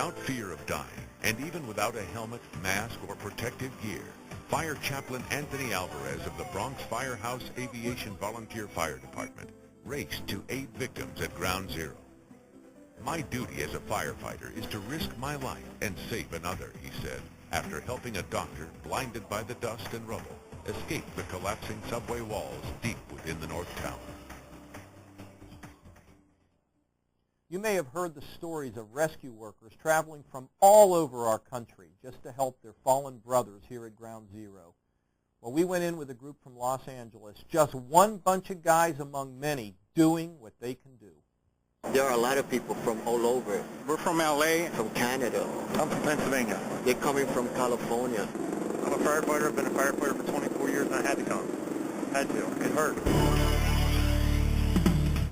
Without fear of dying, and even without a helmet, mask, or protective gear, Fire Chaplain Anthony Alvarez of the Bronx Firehouse Aviation Volunteer Fire Department raced to aid victims at Ground Zero. "My duty as a firefighter is to risk my life and save another," he said, after helping a doctor blinded by the dust and rubble escape the collapsing subway walls deep within the North Tower. You may have heard the stories of rescue workers traveling from all over our country just to help their fallen brothers here at Ground Zero. Well, we went in with a group from Los Angeles, just one bunch of guys among many doing what they can do. There are a lot of people from all over. We're from L.A. From Canada. I'm from Pennsylvania. They're coming from California. I'm a firefighter. I've been a firefighter for 24 years, and I had to come. Had to. It hurt.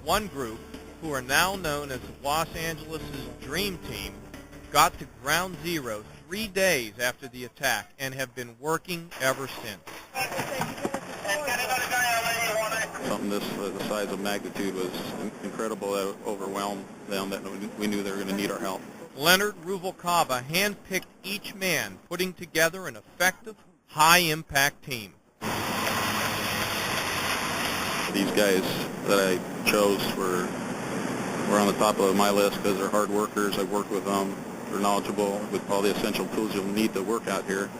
One group, who are now known as Los Angeles' Dream Team, got to Ground Zero 3 days after the attack and have been working ever since. Something this the size of magnitude was incredible. That overwhelmed them, that we knew they were going to need our help. Leonard Rubble handpicked each man, putting together an effective, high-impact team. These guys that I chose were on the top of my list because they're hard workers. I worked with them. They're knowledgeable with all the essential tools you'll need to work out here.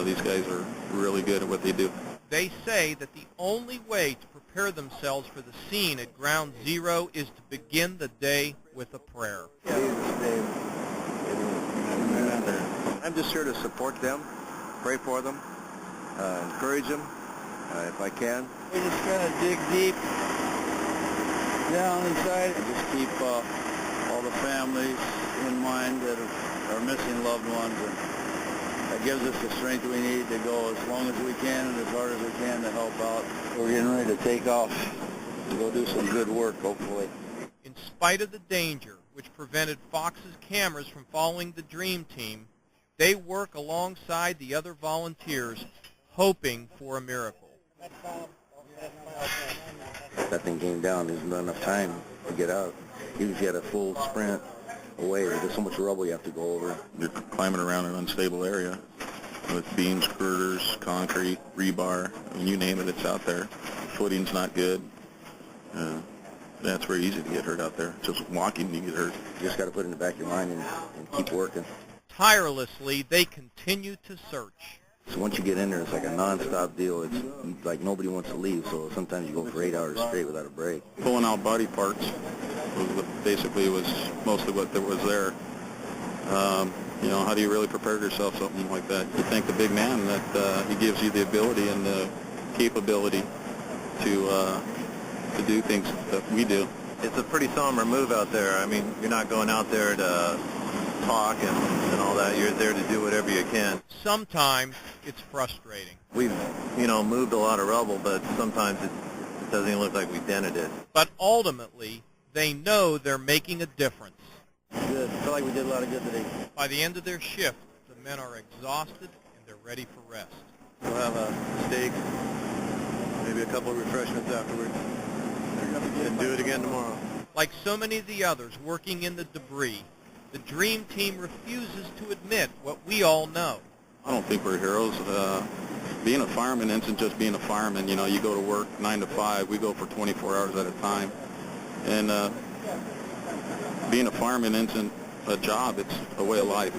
These guys are really good at what they do. They say that the only way to prepare themselves for the scene at Ground Zero is to begin the day with a prayer. I'm just here to support them, pray for them, encourage them if I can. We just kind of dig deep down inside and just keep all the families in mind that are missing loved ones, and that gives us the strength we need to go as long as we can and as hard as we can to help out. We're getting ready to take off to go do some good work, hopefully. In spite of the danger which prevented Fox's cameras from following the Dream Team, they work alongside the other volunteers, hoping for a miracle. That thing came down. There's not enough time to get out. Even if you had a full sprint away, there's so much rubble you have to go over. You're climbing around an unstable area with beams, girders, concrete, rebar. I mean, you name it, it's out there. The footing's not good. That's very easy to get hurt out there. Just walking, you get hurt. You just got to put it in the back of your mind and keep working. Tirelessly, they continue to search. So once you get in there, it's like a non-stop deal. It's like nobody wants to leave, so sometimes you go for 8 hours straight without a break. Pulling out body parts basically was mostly what there was there. You know, how do you really prepare yourself for something like that? You thank the big man that he gives you the ability and the capability to do things that we do. It's a pretty somber move out there. I mean, you're not going out there to talk and all that. You're there to do whatever you can. Sometimes it's frustrating. We've, moved a lot of rubble, but sometimes it doesn't even look like we dented it. But ultimately, they know they're making a difference. Good. I feel like we did a lot of good today. By the end of their shift, the men are exhausted and they're ready for rest. We'll have a steak, maybe a couple of refreshments afterwards, and do it again tomorrow. Like so many of the others working in the debris, the Dream Team refuses to admit what we all know. I don't think we're heroes. Being a fireman isn't just being a fireman. You go to work 9 to 5. We go for 24 hours at a time. And being a fireman isn't a job. It's a way of life.